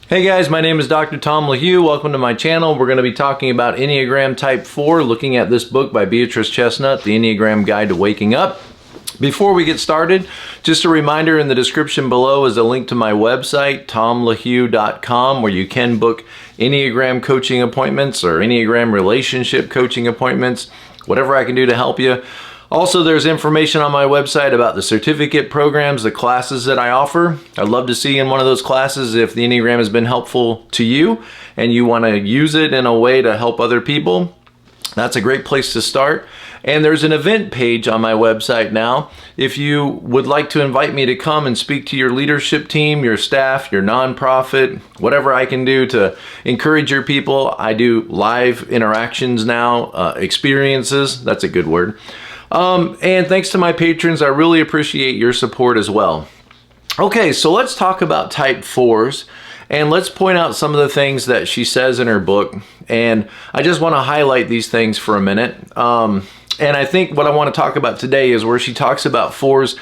Hey guys, my name is Dr. Tom LaHue. Welcome to my channel. We're going to be talking about Enneagram Type 4, looking at this book by Beatrice Chestnut, The Enneagram Guide to Waking Up. Before we get started, just a reminder, in the description below is a link to my website, tomlahue.com, where you can book Enneagram coaching appointments or Enneagram relationship coaching appointments, whatever I can do to help you. Also, there's information on my website about the certificate programs, the classes that I offer. I'd love to see you in one of those classes if the Enneagram has been helpful to you and you want to use it in a way to help other people. That's a great place to start. And there's an event page on my website now. If you would like to invite me to come and speak to your leadership team, your staff, your nonprofit, whatever I can do to encourage your people, I do live interactions now, experiences, that's a good word. And thanks to my patrons, I really appreciate your support as well. Okay, so let's talk about type 4s, and let's point out some of the things that she says in her book. And I just want to highlight these things for a minute. And I think what I want to talk about today is where she talks about 4s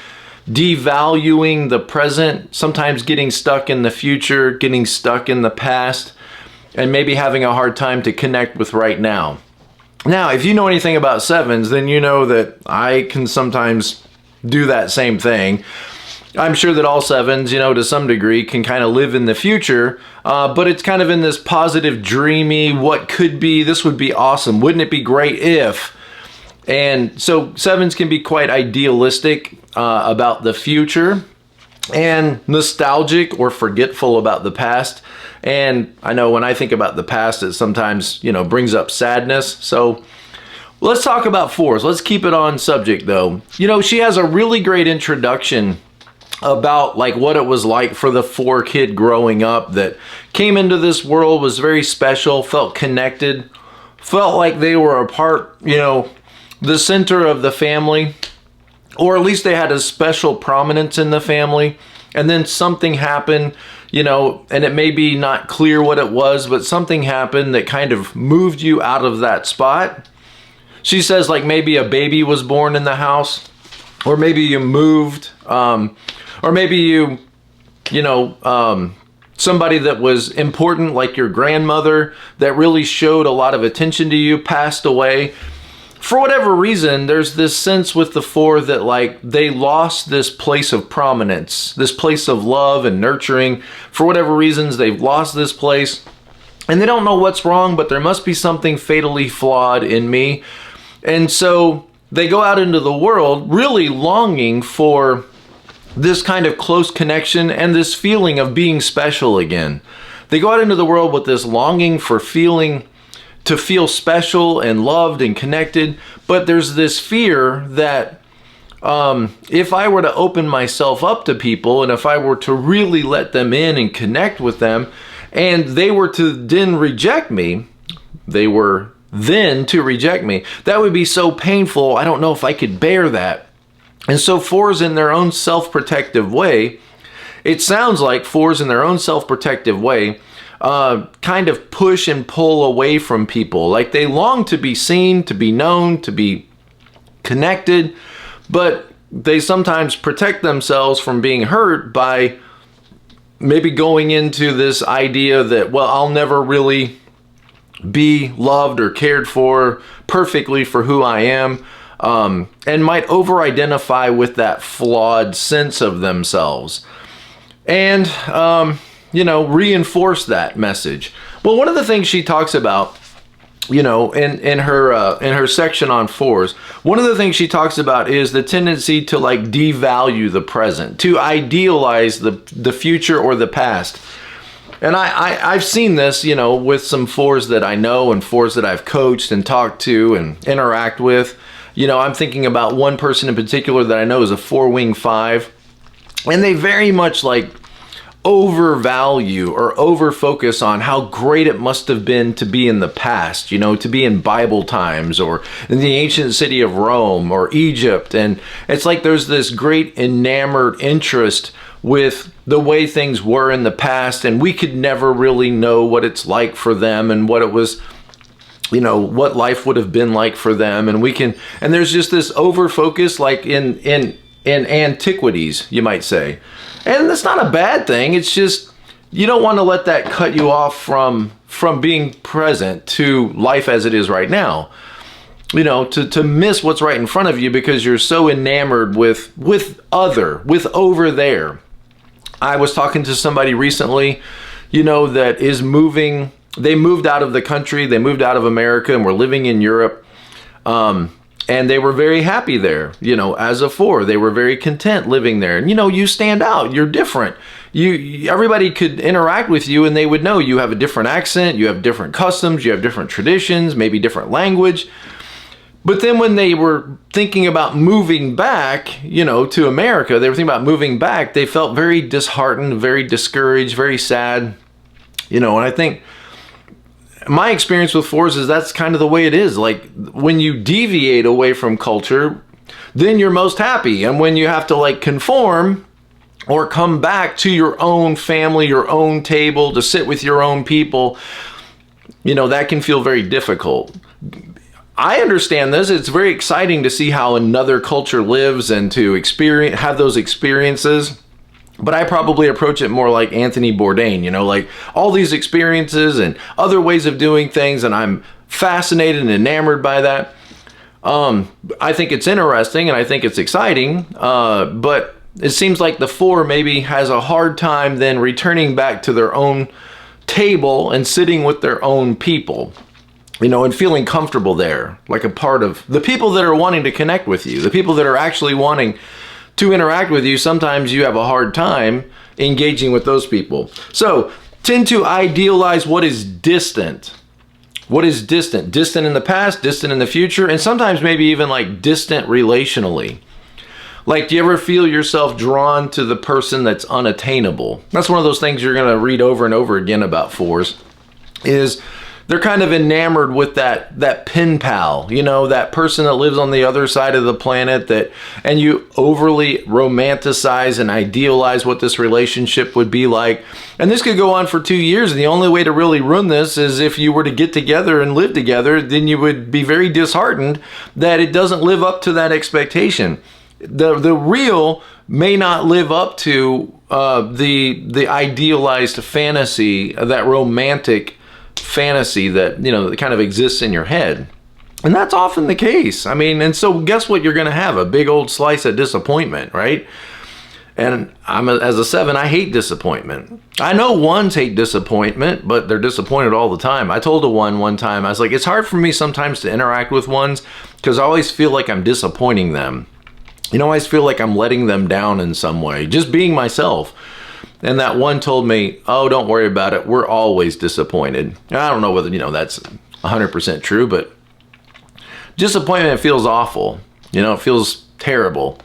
devaluing the present, sometimes getting stuck in the future, getting stuck in the past, and maybe having a hard time to connect with right now. Now, if you know anything about 7s, then you know that I can sometimes do that same thing. I'm sure that all 7s, to some degree can kind of live in the future, but it's kind of in this positive, dreamy, what could be, this would be awesome, wouldn't it be great if? And so 7s can be quite idealistic about the future and nostalgic or forgetful about the past. And I know when I think about the past, it sometimes, brings up sadness. So let's talk about 4s. Let's keep it on subject though. She has a really great introduction about like what it was like for the 4 kid growing up that came into this world, was very special, felt connected, felt like they were a part, the center of the family, or at least they had a special prominence in the family. And then something happened, and it may be not clear what it was, but something happened that kind of moved you out of that spot. She says like maybe a baby was born in the house, or maybe you moved, or maybe you, somebody that was important, like your grandmother, that really showed a lot of attention to you, passed away. For whatever reason, there's this sense with the 4 that like they lost this place of prominence, this place of love and nurturing. For whatever reasons, they've lost this place and they don't know what's wrong, but there must be something fatally flawed in me. And so they go out into the world really longing for this kind of close connection and this feeling of being special again. They go out into the world with this longing for to feel special and loved and connected, but there's this fear that if I were to open myself up to people and if I were to really let them in and connect with them and they were to then reject me, that would be so painful. I don't know if I could bear that. And so 4s in their own self-protective way, it sounds like 4s in their own self-protective way kind of push and pull away from people. Like they long to be seen, to be known, to be connected, but they sometimes protect themselves from being hurt by maybe going into this idea that, well, I'll never really be loved or cared for perfectly for who I am, and might over-identify with that flawed sense of themselves. And reinforce that message. Well, one of the things she talks about, in her section on 4s, one of the things she talks about is the tendency to like devalue the present, to idealize the future or the past. And I've seen this, with some 4s that I know and 4s that I've coached and talked to and interact with. I'm thinking about one person in particular that I know is a 4-wing 5, and they very much like overvalue or over-focus on how great it must have been to be in the past, to be in Bible times or in the ancient city of Rome or Egypt. And it's like there's this great enamored interest with the way things were in the past, and we could never really know what it's like for them and what it was, what life would have been like for them. And there's just this over-focus like in antiquities, you might say. And that's not a bad thing. It's just you don't want to let that cut you off from being present to life as it is right now. You know, to miss what's right in front of you because you're so enamored with over there. I was talking to somebody recently, you know, that is moving. They moved out of the country, they moved out of America and were living in Europe. And they were very happy there, you know, as a 4. They were very content living there. And, you know, you stand out, you're different. Everybody could interact with you and they would know you have a different accent, you have different customs, you have different traditions, maybe different language. But then when they were thinking about moving back, you know, to America, they were thinking about moving back, they felt very disheartened, very discouraged, very sad, you know. And I think my experience with 4s is that's kind of the way it is. Like when you deviate away from culture, then you're most happy. And when you have to like conform or come back to your own family, your own table, to sit with your own people, you know, that can feel very difficult. I understand this. It's very exciting to see how another culture lives and to have those experiences. But I probably approach it more like Anthony Bourdain, you know, like all these experiences and other ways of doing things. And I'm fascinated and enamored by that. I think it's interesting and I think it's exciting. But it seems like the 4 maybe has a hard time then returning back to their own table and sitting with their own people, you know, and feeling comfortable there, like a part of the people that are wanting to connect with you, the people that are actually wanting to interact with you. Sometimes you have a hard time engaging with those people. So tend to idealize what is distant. What is distant? Distant in the past, distant in the future, and sometimes maybe even like distant relationally. Like, do you ever feel yourself drawn to the person that's unattainable? That's one of those things you're going to read over and over again about 4s, is they're kind of enamored with that pen pal, you know, that person that lives on the other side of the planet, and you overly romanticize and idealize what this relationship would be like. And this could go on for 2 years. And the only way to really ruin this is if you were to get together and live together, then you would be very disheartened that it doesn't live up to that expectation. The real may not live up to the idealized fantasy, that romantic fantasy that, you know, that kind of exists in your head. And that's often the case. I mean, and so guess what you're going to have? A big old slice of disappointment, right? And as a 7, I hate disappointment. I know 1s hate disappointment, but they're disappointed all the time. I told a 1 one time, I was like, it's hard for me sometimes to interact with 1s because I always feel like I'm disappointing them. You know, I always feel like I'm letting them down in some way, just being myself. And that 1 told me, oh, don't worry about it. We're always disappointed. And I don't know whether, you know, that's 100% true, but disappointment feels awful. You know, it feels terrible.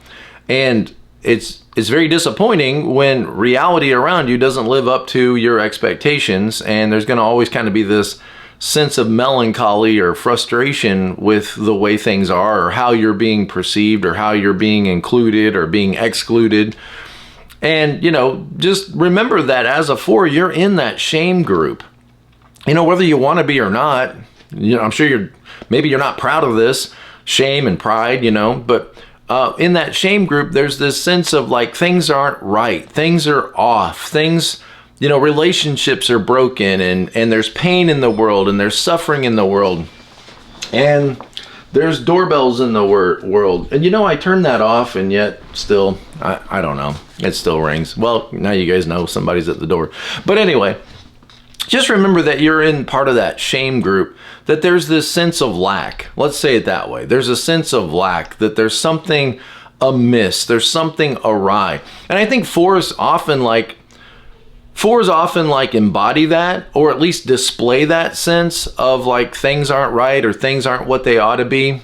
And it's very disappointing when reality around you doesn't live up to your expectations. And there's going to always kind of be this sense of melancholy or frustration with the way things are, or how you're being perceived, or how you're being included or being excluded. And, you know, just remember that as a 4, you're in that shame group. You know, whether you want to be or not, you know, I'm sure maybe you're not proud of this, shame and pride, you know, but in that shame group, there's this sense of like things aren't right, things are off, things, you know, relationships are broken, and there's pain in the world, and there's suffering in the world, and there's doorbells in the world. And you know, I turned that off, and yet still, I don't know, it still rings. Well, now you guys know somebody's at the door. But anyway, just remember that you're in part of that shame group, that there's this sense of lack. Let's say it that way. There's a sense of lack, that there's something amiss, there's something awry. And I think 4s often embody that, or at least display that sense of like things aren't right or things aren't what they ought to be.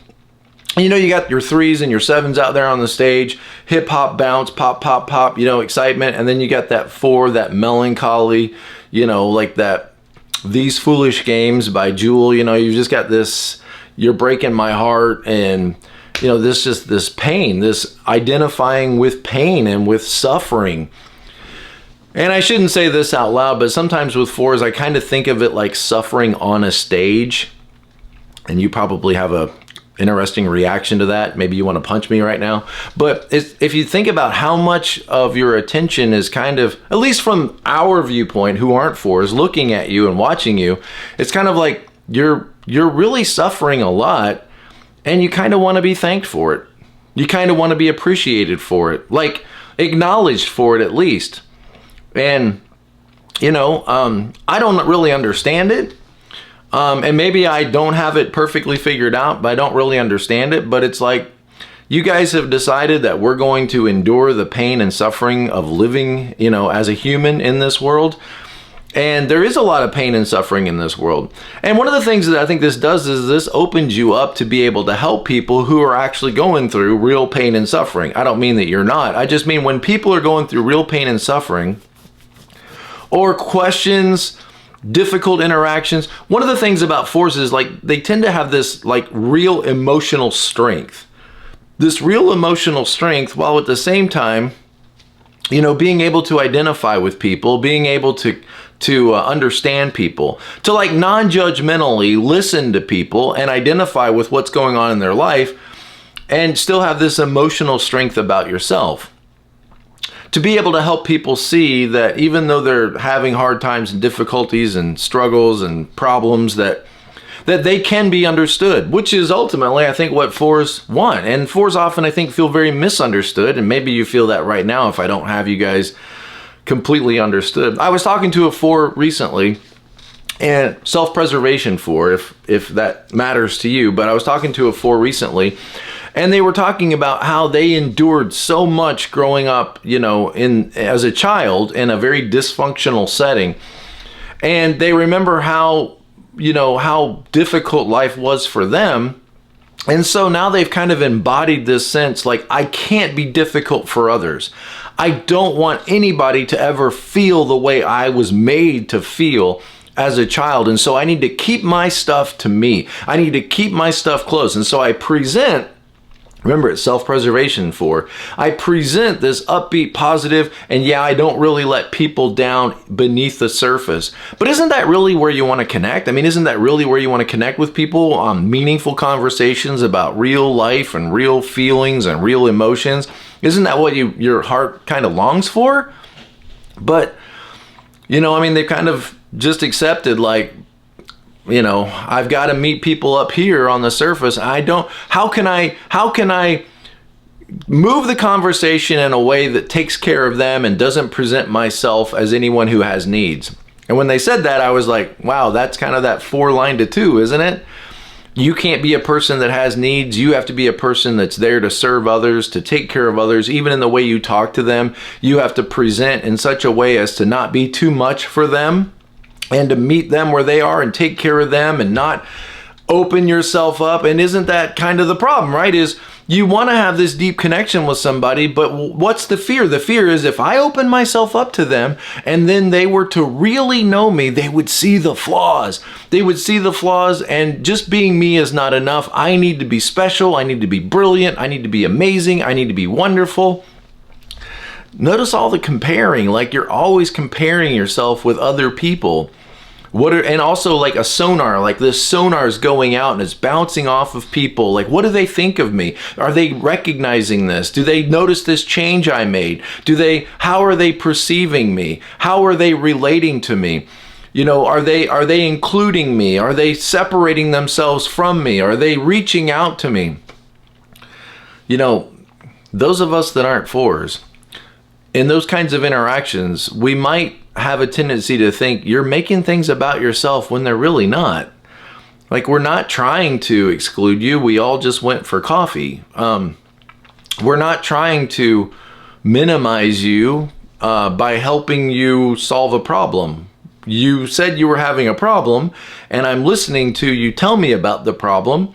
You know, you got your 3s and your 7s out there on the stage, hip hop bounce, pop, pop, pop, you know, excitement. And then you got that 4, that melancholy, you know, like that These Foolish Games by Jewel. You know, you've just got this, you're breaking my heart, and, you know, this pain, this identifying with pain and with suffering. And I shouldn't say this out loud, but sometimes with 4s, I kind of think of it like suffering on a stage. And you probably have interesting reaction to that. Maybe you want to punch me right now. But if you think about how much of your attention is kind of, at least from our viewpoint, who aren't fours, looking at you and watching you, it's kind of like you're really suffering a lot, and you kind of want to be thanked for it. You kind of want to be appreciated for it, like acknowledged for it at least. And, you know, I don't really understand it. And maybe I don't have it perfectly figured out, but I don't really understand it. But it's like, you guys have decided that we're going to endure the pain and suffering of living, you know, as a human in this world. And there is a lot of pain and suffering in this world. And one of the things that I think this does is this opens you up to be able to help people who are actually going through real pain and suffering. I don't mean that you're not. I just mean when people are going through real pain and suffering, or questions, difficult interactions. One of the things about fours is like they tend to have this like real emotional strength. This real emotional strength, while at the same time, you know, being able to identify with people, being able to understand people, to like non-judgmentally listen to people and identify with what's going on in their life, and still have this emotional strength about yourself. To be able to help people see that even though they're having hard times and difficulties and struggles and problems, that they can be understood, which is ultimately, I think, what fours want. And fours often, I think, feel very misunderstood. And maybe you feel that right now if I don't have you guys completely understood. I was talking to a four recently, and self-preservation four, if that matters to you, but I was talking to a four recently, and they were talking about how they endured so much growing up, you know, as a child in a very dysfunctional setting. And they remember how, you know, how difficult life was for them. And so now they've kind of embodied this sense like, I can't be difficult for others. I don't want anybody to ever feel the way I was made to feel as a child. And so I need to keep my stuff to me. I need to keep my stuff close. And so I present, remember, it's self-preservation for, I present this upbeat, positive, and yeah, I don't really let people down beneath the surface. But isn't that really where you want to connect? I mean, isn't that really where you want to connect with people on meaningful conversations about real life and real feelings and real emotions? Isn't that what your heart kind of longs for? But, you know, I mean, they've kind of just accepted, like, you know, I've got to meet people up here on the surface. How can I move the conversation in a way that takes care of them and doesn't present myself as anyone who has needs? And when they said that, I was like, wow, that's kind of that 4 line to 2, isn't it? You can't be a person that has needs. You have to be a person that's there to serve others, to take care of others. Even in the way you talk to them, you have to present in such a way as to not be too much for them, and to meet them where they are and take care of them and not open yourself up. And isn't that kind of the problem, right? Is you want to have this deep connection with somebody, but what's the fear? The fear is if I open myself up to them and then they were to really know me, they would see the flaws. They would see the flaws, and just being me is not enough. I need to be special. I need to be brilliant. I need to be amazing. I need to be wonderful. Notice all the comparing, like you're always comparing yourself with other people. And also like a sonar, like this sonar is going out and it's bouncing off of people. Like, what do they think of me? Are they recognizing this? Do they notice this change I made? How are they perceiving me? How are they relating to me? You know, are they including me? Are they separating themselves from me? Are they reaching out to me? You know, those of us that aren't fours, in those kinds of interactions, we might have a tendency to think you're making things about yourself when they're really not. Like, we're not trying to exclude you. We all just went for coffee. We're not trying to minimize you by helping you solve a problem. You said you were having a problem, and I'm listening to you tell me about the problem.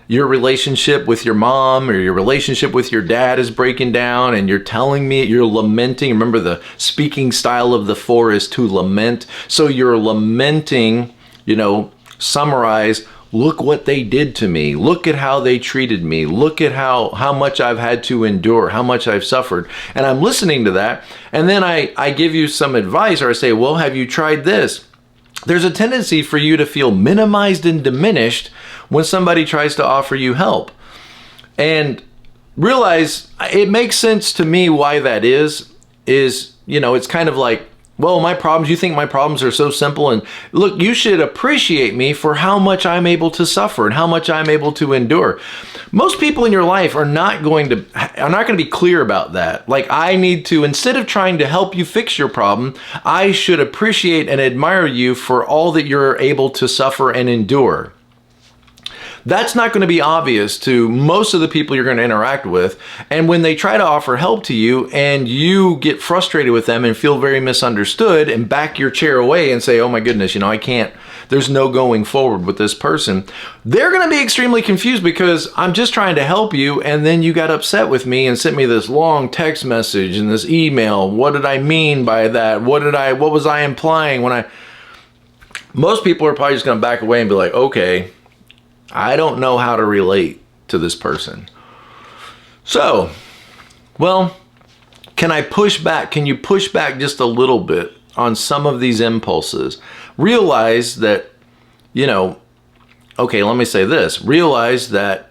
Your relationship with your mom or your relationship with your dad is breaking down, and you're telling me, you're lamenting. Remember, the speaking style of the 4 is to lament. So you're lamenting, you know, summarize, look what they did to me. Look at how they treated me. Look at how much I've had to endure, how much I've suffered. And I'm listening to that. And then I give you some advice, or I say, well, have you tried this? there's a tendency for you to feel minimized and diminished when somebody tries to offer you help. And realize it makes sense to me why that is, it's kind of like, well, my problems, you think my problems are so simple, and look, you should appreciate me for how much I'm able to suffer and how much I'm able to endure. Most people in your life are not going to be clear about that. Like, I need to, instead of trying to help you fix your problem, I should appreciate and admire you for all that you're able to suffer and endure. That's not going to be obvious to most of the people you're going to interact with. And when they try to offer help to you and you get frustrated with them and feel very misunderstood and back your chair away and say, oh my goodness, I can't, there's no going forward with this person, they're going to be extremely confused because I'm just trying to help you. And then you got upset with me and sent me this long text message and this email. What did I mean by that? What was I implying most people are probably just going to back away and be like, okay, I don't know how to relate to this person. So, well, can I push back? Can you push back just a little bit on some of these impulses? Realize that, okay, let me say this. Realize that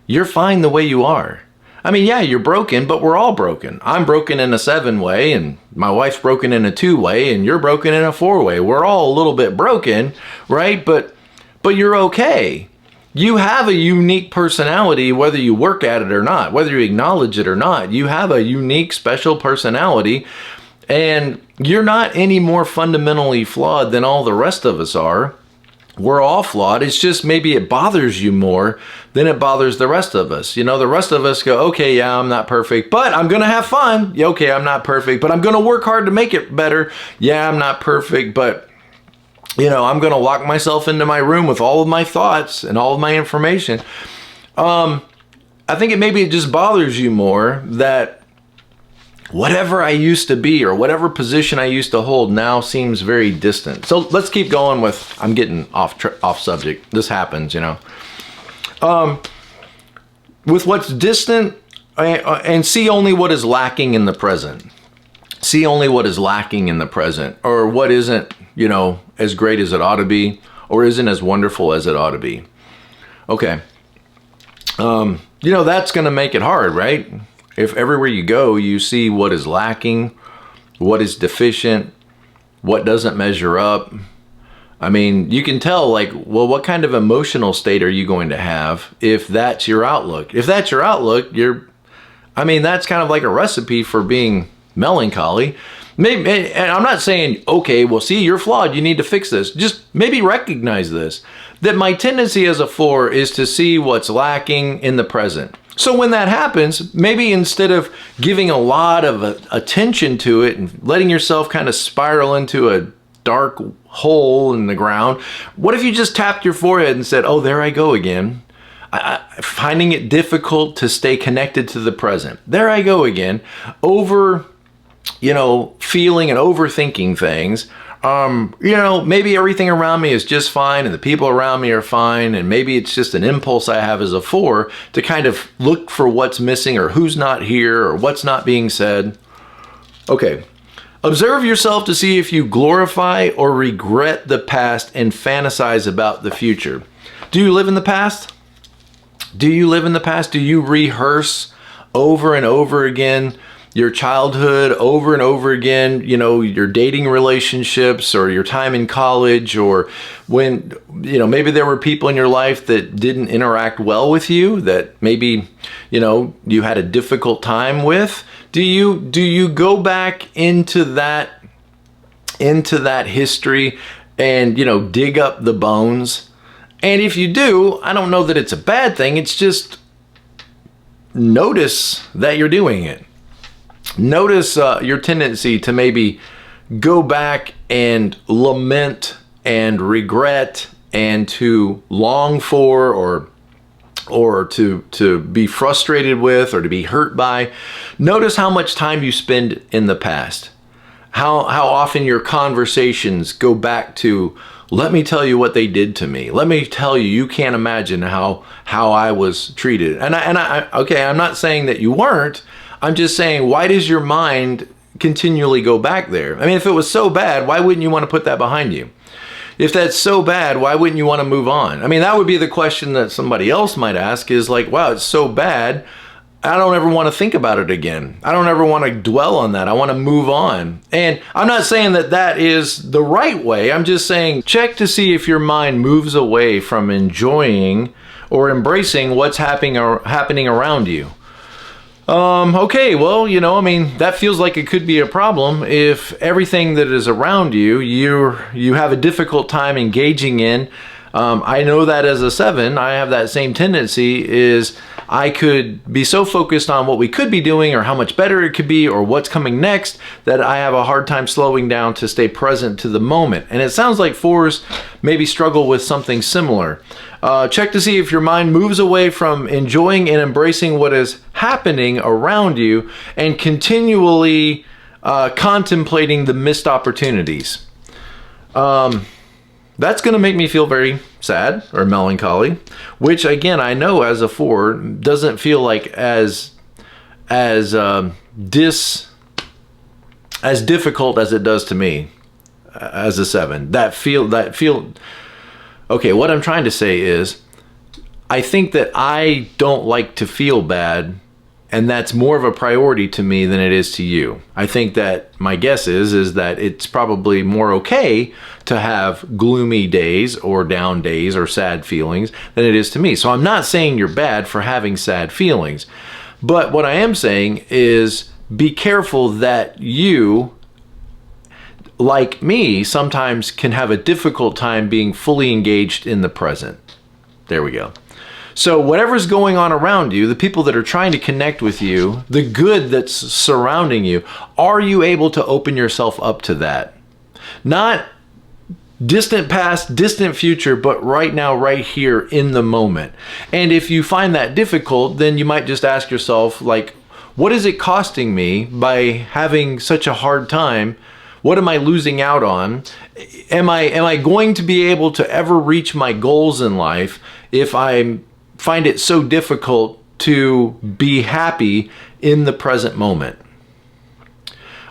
you're fine the way you are. I mean, yeah, you're broken, but we're all broken. I'm broken in a 7-way, and my wife's broken in a 2-way, and you're broken in a 4-way. We're all a little bit broken, right? But you're okay. You have a unique personality, whether you work at it or not, whether you acknowledge it or not. You have a unique, special personality, and you're not any more fundamentally flawed than all the rest of us are. We're all flawed. It's just maybe it bothers you more than it bothers the rest of us. The rest of us go, okay, yeah, I'm not perfect, but I'm going to have fun. Yeah, okay, I'm not perfect, but I'm going to work hard to make it better. Yeah, I'm not perfect, but I'm going to lock myself into my room with all of my thoughts and all of my information. I think maybe it just bothers you more that whatever I used to be or whatever position I used to hold now seems very distant. So let's keep going with, I'm getting off subject. This happens, with what's distant and see only what is lacking in the present. See only what is lacking in the present, or what isn't, as great as it ought to be, or isn't as wonderful as it ought to be. Okay. That's going to make it hard, right? If everywhere you go, you see what is lacking, what is deficient, what doesn't measure up. I mean, you can tell, like, well, what kind of emotional state are you going to have if that's your outlook? If that's your outlook, that's kind of like a recipe for being melancholy. Maybe, and I'm not saying, okay, well, see, you're flawed, you need to fix this. Just maybe recognize this, that my tendency as a 4 is to see what's lacking in the present. So when that happens, maybe instead of giving a lot of attention to it and letting yourself kind of spiral into a dark hole in the ground, what if you just tapped your forehead and said, oh, there I go again. Finding it difficult to stay connected to the present. There I go again. Feeling and overthinking things. Maybe everything around me is just fine and the people around me are fine, and maybe it's just an impulse I have as a 4 to kind of look for what's missing or who's not here or what's not being said. Okay. Observe yourself to see if you glorify or regret the past and fantasize about the future. Do you live in the past? Do you live in the past? Do you rehearse over and over again your childhood, over and over again, your dating relationships or your time in college, or when, maybe there were people in your life that didn't interact well with you, that maybe, you had a difficult time with? Do you go back into that history and, dig up the bones? And if you do, I don't know that it's a bad thing. It's just notice that you're doing it. Notice your tendency to maybe go back and lament and regret and to long for or to be frustrated with or to be hurt by. Notice how much time you spend in the past. How often your conversations go back to, let me tell you what they did to me. Let me tell you, you can't imagine how I was treated. And I'm not saying that you weren't. I'm just saying, why does your mind continually go back there? I mean, if it was so bad, why wouldn't you want to put that behind you? if that's so bad, why wouldn't you want to move on? I mean, that would be the question that somebody else might ask, is like, wow, it's so bad, I don't ever want to think about it again. I don't ever want to dwell on that. I want to move on. And I'm not saying that that is the right way. I'm just saying check to see if your mind moves away from enjoying or embracing what's happening around you. Okay, well, you know, I mean, that feels like it could be a problem if everything that is around you, you have a difficult time engaging in. I know that as a 7, I have that same tendency, is I could be so focused on what we could be doing or how much better it could be or what's coming next that I have a hard time slowing down to stay present to the moment. And it sounds like 4s maybe struggle with something similar. Check to see if your mind moves away from enjoying and embracing what is happening around you and continually contemplating the missed opportunities. That's going to make me feel very sad or melancholy, which again, I know as a 4 doesn't feel like as difficult as it does to me as a 7. Okay, what I'm trying to say is, I think that I don't like to feel bad, and that's more of a priority to me than it is to you. I think that my guess is that it's probably more okay to have gloomy days or down days or sad feelings than it is to me. So I'm not saying you're bad for having sad feelings, but what I am saying is be careful that you, like me, sometimes can have a difficult time being fully engaged in the present. There we go. So whatever's going on around you, the people that are trying to connect with you, the good that's surrounding you, are you able to open yourself up to that? Not distant past, distant future, but right now, right here in the moment. And if you find that difficult, then you might just ask yourself, like, what is it costing me by having such a hard time? What am I losing out on? Am I going to be able to ever reach my goals in life if I find it so difficult to be happy in the present moment?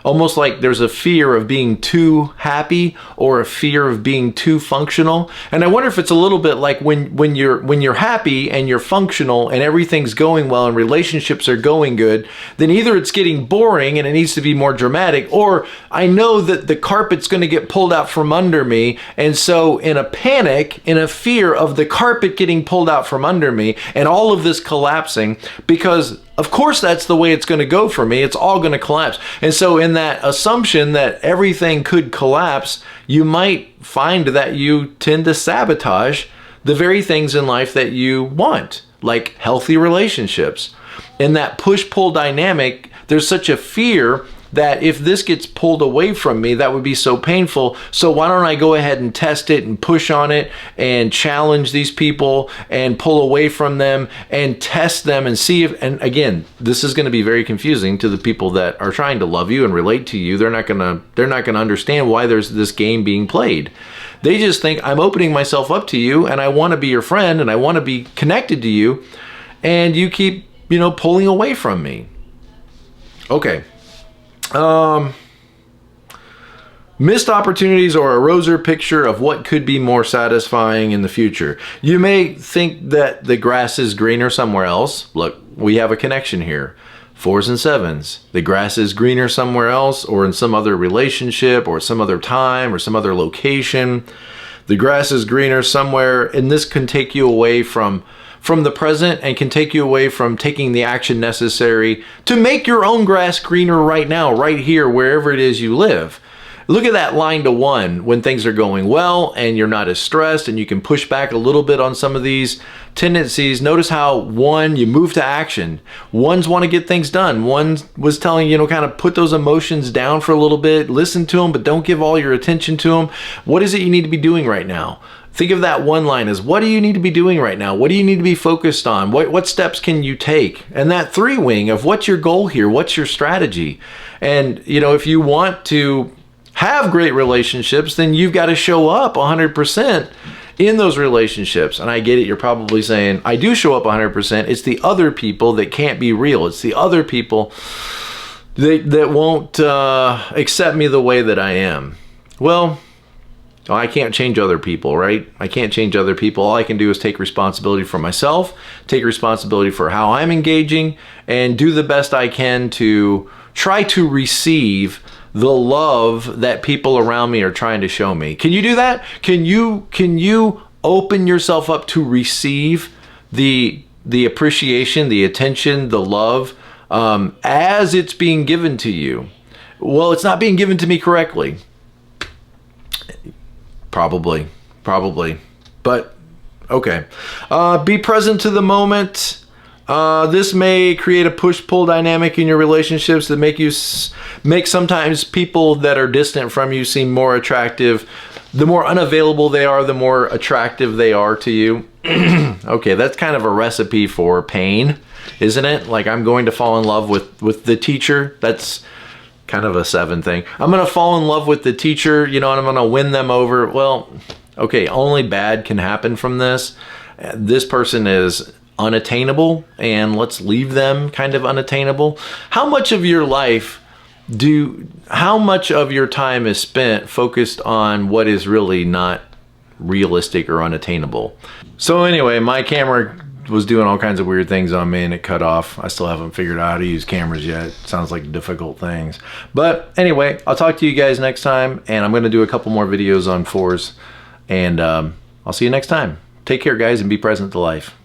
Almost like there's a fear of being too happy or a fear of being too functional. And I wonder if it's a little bit like when you're happy and you're functional and everything's going well and relationships are going good, then either it's getting boring and it needs to be more dramatic, or I know that the carpet's going to get pulled out from under me, and so in a panic, in a fear of the carpet getting pulled out from under me and all of this collapsing, because of course that's the way it's going to go for me, it's all going to collapse. And so in that assumption that everything could collapse, you might find that you tend to sabotage the very things in life that you want, like healthy relationships. In that push-pull dynamic, there's such a fear that if this gets pulled away from me, that would be so painful. So why don't I go ahead and test it and push on it and challenge these people and pull away from them and test them and see if, and again, this is going to be very confusing to the people that are trying to love you and relate to you. They're not going to understand why there's this game being played. They just think, I'm opening myself up to you and I want to be your friend and I want to be connected to you, and you keep, pulling away from me. Okay. Missed opportunities or a rosier picture of what could be more satisfying in the future. You may think that the grass is greener somewhere else. Look, we have a connection here. 4s and 7s. The grass is greener somewhere else, or in some other relationship or some other time or some other location. The grass is greener somewhere, and this can take you away from the present and can take you away from taking the action necessary to make your own grass greener right now, right here, wherever it is you live. Look at that line to 1 when things are going well and you're not as stressed and you can push back a little bit on some of these tendencies. Notice how 1, you move to action. 1s want to get things done. 1 was telling you, kind of put those emotions down for a little bit, listen to them, but don't give all your attention to them. What is it you need to be doing right now? Think of that 1 line as, what do you need to be doing right now? What do you need to be focused on? What steps can you take? And that 3 wing of, what's your goal here? What's your strategy? And, if you want to have great relationships, then you've got to show up 100% in those relationships. And I get it. You're probably saying, I do show up 100%. It's the other people that can't be real. It's the other people that won't accept me the way that I am. Well, I can't change other people, right? I can't change other people. All I can do is take responsibility for myself, take responsibility for how I'm engaging, and do the best I can to try to receive the love that people around me are trying to show me. Can you do that? Can you open yourself up to receive the appreciation, the attention, the love as it's being given to you? Well, it's not being given to me correctly. Probably, but okay. Be present to the moment. This may create a push-pull dynamic in your relationships that make sometimes people that are distant from you seem more attractive. The more unavailable they are, the more attractive they are to you. Okay, that's kind of a recipe for pain, isn't it? Like, I'm going to fall in love with the teacher. That's kind of a 7 thing. I'm going to fall in love with the teacher, you know, and I'm going to win them over. Well, okay, only bad can happen from this. This person is unattainable, and let's leave them kind of unattainable. How much of your time is spent focused on what is really not realistic or unattainable? So anyway, my camera was doing all kinds of weird things on me and it cut off. I still haven't figured out how to use cameras yet. Sounds like difficult things. But anyway, I'll talk to you guys next time, and I'm going to do a couple more videos on 4s, and I'll see you next time. Take care, guys, and be present to life.